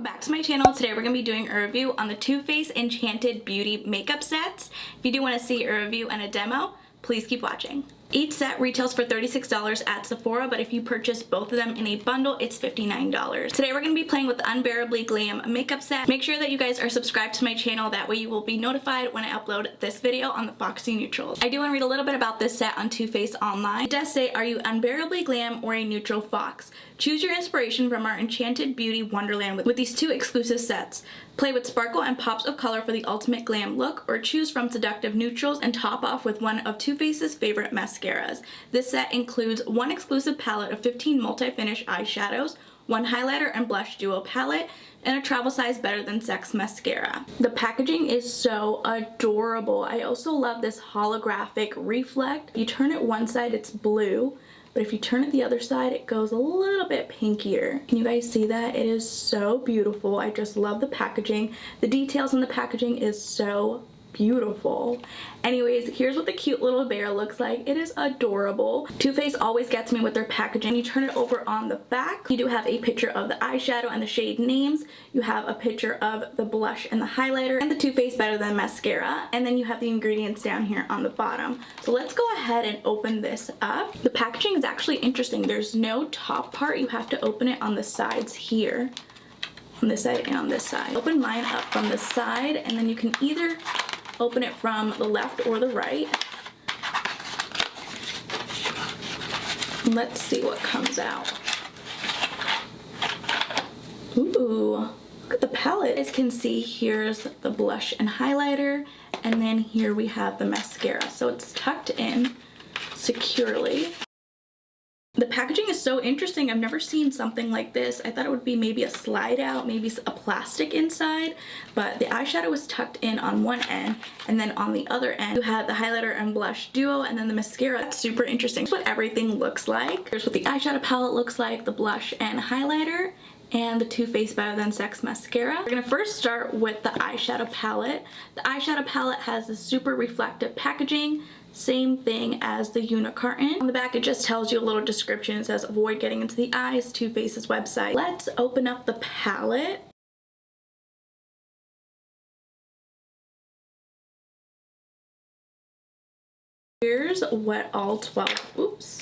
back to my channel. Today we're going to be doing a review on the Too Faced Enchanted Beauty makeup sets. If you do want to see a review and a demo, please keep watching. Each set retails for $36 at Sephora, but if you purchase both of them in a bundle, it's $59. Today we're going to be playing with the Unbearably Glam makeup set. Make sure that you guys are subscribed to my channel, that way you will be notified when I upload this video on the Foxy Neutrals. I do want to read a little bit about this set on Too Faced online. It does say, are you unbearably glam or a neutral fox? Choose your inspiration from our enchanted beauty wonderland with these two exclusive sets. Play with sparkle and pops of color for the ultimate glam look, or choose from seductive neutrals and top off with one of Too Faced's favorite mascaras. This set includes one exclusive palette of 15 multi-finish eyeshadows, one highlighter and blush duo palette, and a travel size Better Than Sex mascara. The packaging is so adorable. I also love this holographic reflect. You turn it one side, it's blue. But if you turn it the other side, it goes a little bit pinkier. Can you guys see that? It is so beautiful. I just love the packaging. The details in the packaging is so beautiful. Anyways, here's what the cute little bear looks like. It is adorable. Too Faced always gets me with their packaging. You turn it over on the back. You do have a picture of the eyeshadow and the shade names. You have a picture of the blush and the highlighter and the Too Faced Better Than mascara. And then you have the ingredients down here on the bottom. So let's go ahead and open this up. The packaging is actually interesting. There's no top part. You have to open it on the sides here. On this side and on this side. Open mine up from the side, and then you can either open it from the left or the right. Let's see what comes out. Ooh, look at the palette. As you can see, here's the blush and highlighter, and then here we have the mascara. So it's tucked in securely. The packaging is so interesting. I've never seen something like this. I thought it would be maybe a slide out, maybe a plastic inside, but the eyeshadow was tucked in on one end, and then on the other end you had the highlighter and blush duo, and then the mascara. That's super interesting. That's what everything looks like. Here's what the eyeshadow palette looks like, the blush and highlighter, and the Too Faced Better Than Sex mascara. We're gonna first start with the eyeshadow palette. The eyeshadow palette has this super reflective packaging. Same thing as the unicarton. On the back it just tells you a little description. It says avoid getting into the eyes, Too Faced's website. Let's open up the palette. Here's what all 12, oops,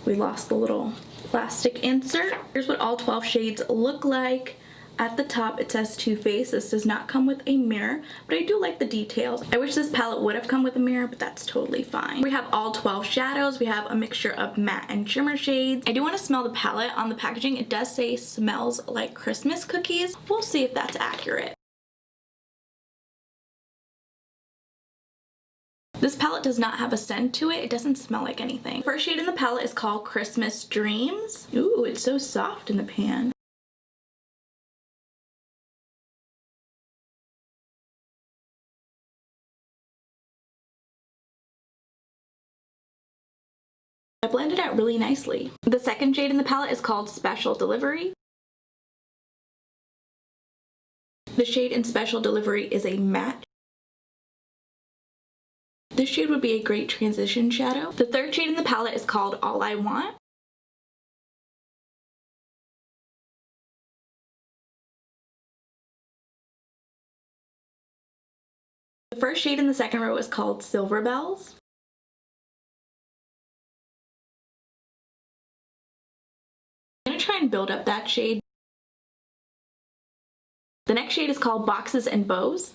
we lost the little plastic insert. Here's what all 12 shades look like. At the top it says Too Faced. This does not come with a mirror, but I do like the details. I wish this palette would have come with a mirror, but that's totally fine. We have all 12 shadows. We have a mixture of matte and shimmer shades. I do want to smell the palette. On the packaging it does say smells like Christmas cookies. We'll see if that's accurate. This palette does not have a scent to it. It doesn't smell like anything. The first shade in the palette is called Christmas Dreams. Ooh, it's so soft in the pan. I blended out really nicely. The second shade in the palette is called Special Delivery. The shade in Special Delivery is a matte. This shade would be a great transition shadow. The third shade in the palette is called All I Want. The first shade in the second row is called Silver Bells. I'm going to try and build up that shade. The next shade is called Boxes and Bows.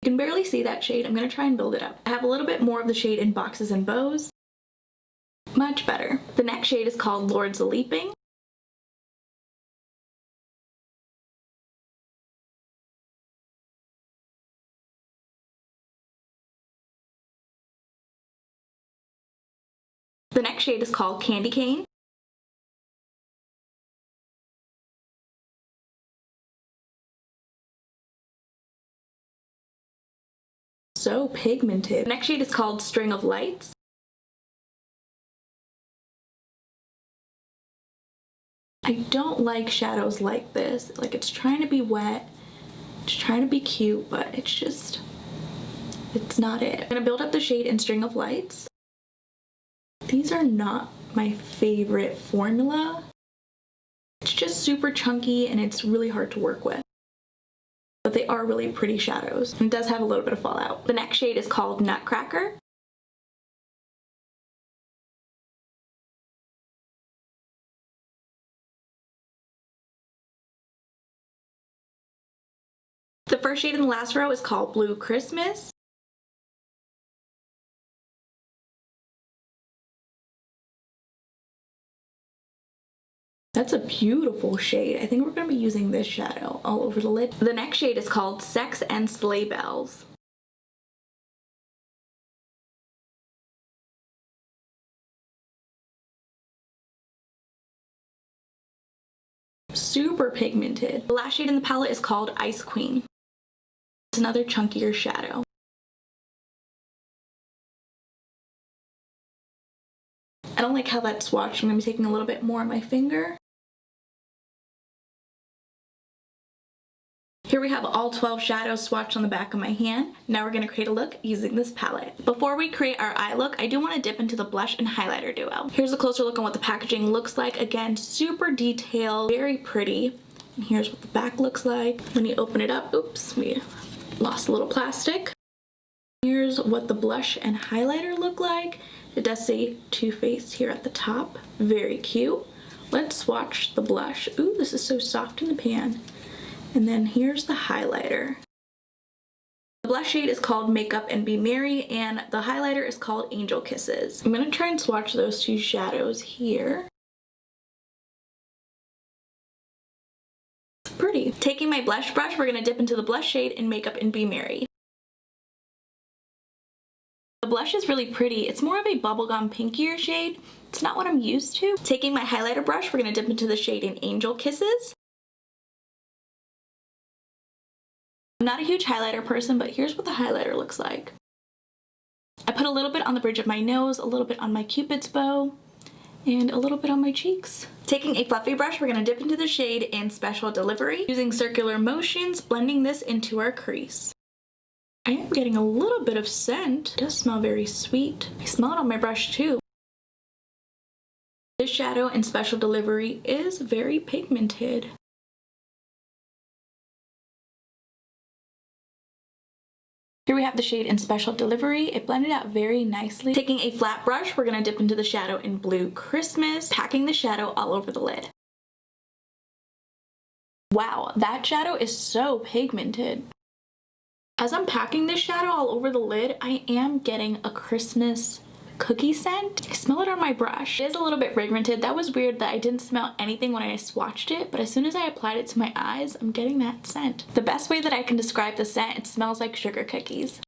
You can barely see that shade. I'm going to try and build it up. I have a little bit more of the shade in Boxes and Bows. Much better. The next shade is called Lords a Leaping. The next shade is called Candy Cane. So pigmented. The next shade is called String of Lights. I don't like shadows like this. Like, it's trying to be wet, it's trying to be cute, but it's just it's not it. I'm gonna build up the shade in String of Lights. These are not my favorite formula. It's just super chunky and it's really hard to work with. But they are really pretty shadows. And it does have a little bit of fallout. The next shade is called Nutcracker. The first shade in the last row is called Blue Christmas. That's a beautiful shade. I think we're going to be using this shadow all over the lid. The next shade is called Sex and Sleigh Bells. Super pigmented. The last shade in the palette is called Ice Queen. It's another chunkier shadow. I don't like how that's swatched. I'm going to be taking a little bit more on my finger. Here we have all 12 shadows swatched on the back of my hand. Now we're going to create a look using this palette. Before we create our eye look, I do want to dip into the blush and highlighter duo. Here's a closer look on what the packaging looks like. Again, super detailed, very pretty. And here's what the back looks like. When you open it up, oops, we lost a little plastic. Here's what the blush and highlighter look like. It does say Too Faced here at the top. Very cute. Let's swatch the blush. Ooh, this is so soft in the pan. And then here's the highlighter. The blush shade is called Make Up and Be Merry, and the highlighter is called Angel Kisses. I'm gonna try and swatch those two shadows here. It's pretty. Taking my blush brush, we're gonna dip into the blush shade in Make Up and Be Merry. The blush is really pretty. It's more of a bubblegum pinkier shade. It's not what I'm used to. Taking my highlighter brush, we're gonna dip into the shade in Angel Kisses. I'm not a huge highlighter person, but here's what the highlighter looks like. I put a little bit on the bridge of my nose, a little bit on my Cupid's bow, and a little bit on my cheeks. Taking a fluffy brush, we're gonna dip into the shade in Special Delivery, using circular motions, blending this into our crease. I am getting a little bit of scent. It does smell very sweet. I smell it on my brush too. This shadow in Special Delivery is very pigmented. Here we have the shade in Special Delivery. It blended out very nicely. Taking a flat brush, we're gonna dip into the shadow in Blue Christmas, packing the shadow all over the lid. Wow, that shadow is so pigmented. As I'm packing this shadow all over the lid, I am getting a Christmas cookie scent. I smell it on my brush. It is a little bit pigmented. That was weird that I didn't smell anything when I swatched it, but as soon as I applied it to my eyes, I'm getting that scent. The best way that I can describe the scent, it smells like sugar cookies.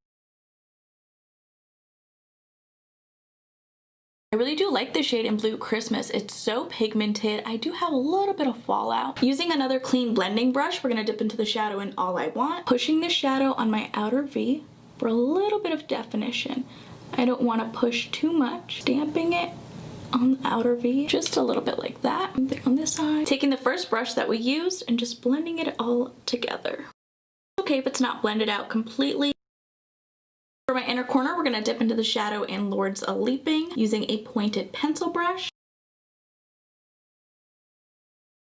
I really do like the shade in Blue Christmas. It's so pigmented. I do have a little bit of fallout. Using another clean blending brush, we're going to dip into the shadow in All I Want, pushing the shadow on my outer V for a little bit of definition. I don't want to push too much. Stamping it on the outer V, just a little bit like that. On this side. Taking the first brush that we used and just blending it all together. Okay if it's not blended out completely. For my inner corner, we're going to dip into the shadow in Lords a Leaping using a pointed pencil brush.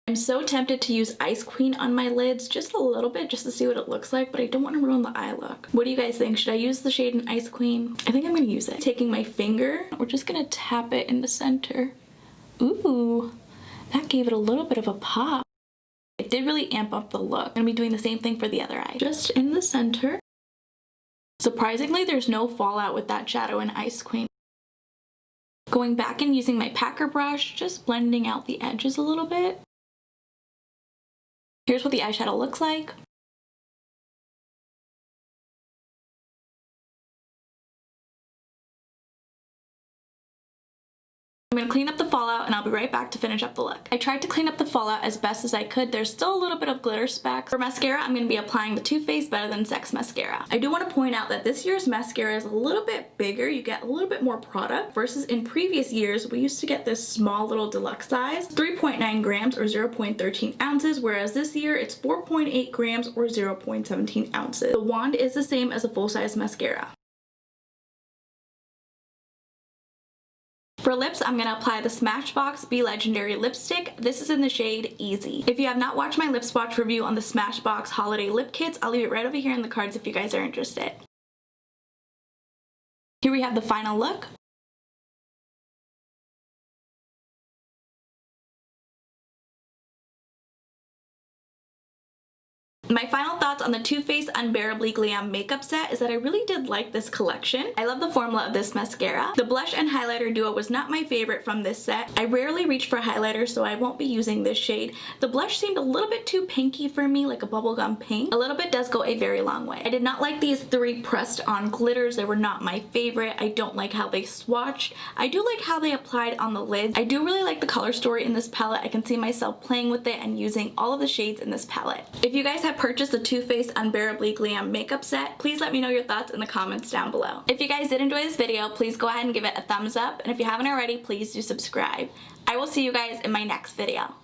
I'm so tempted to use Ice Queen on my lids just a little bit just to see what it looks like, but I don't want to ruin the eye look. What do you guys think? Should I use the shade in Ice Queen? I think I'm going to use it. Taking my finger, we're just going to tap it in the center. Ooh, that gave it a little bit of a pop. It did really amp up the look. I'm going to be doing the same thing for the other eye. Just in the center. Surprisingly, there's no fallout with that shadow in Ice Queen. Going back and using my packer brush, just blending out the edges a little bit. Here's what the eyeshadow looks like. I'm going to clean up the fallout and I'll be right back to finish up the look. I tried to clean up the fallout as best as I could. There's still a little bit of glitter specks. For mascara, I'm going to be applying the Too Faced Better Than Sex mascara. I do want to point out that this year's mascara is a little bit bigger. You get a little bit more product versus in previous years we used to get this small little deluxe size, 3.9 grams or 0.13 ounces, whereas this year it's 4.8 grams or 0.17 ounces. The wand is the same as a full-size mascara. For lips, I'm gonna apply the Smashbox Be Legendary lipstick. This is in the shade Easy. If you have not watched my lip swatch review on the Smashbox holiday lip kits, I'll leave it right over here in the cards if you guys are interested. Here we have the final look. My final thoughts on the Too Faced Unbearably Glam makeup set is that I really did like this collection. I love the formula of this mascara. The blush and highlighter duo was not my favorite from this set. I rarely reach for highlighter, so I won't be using this shade. The blush seemed a little bit too pinky for me, like a bubblegum pink. A little bit does go a very long way. I did not like these 3 pressed on glitters. They were not my favorite. I don't like how they swatched. I do like how they applied on the lids. I do really like the color story in this palette. I can see myself playing with it and using all of the shades in this palette. If you guys have purchased the Too Faced Unbearably Glam makeup set, please let me know your thoughts in the comments down below. If you guys did enjoy this video, please go ahead and give it a thumbs up, and if you haven't already, please do subscribe. I will see you guys in my next video.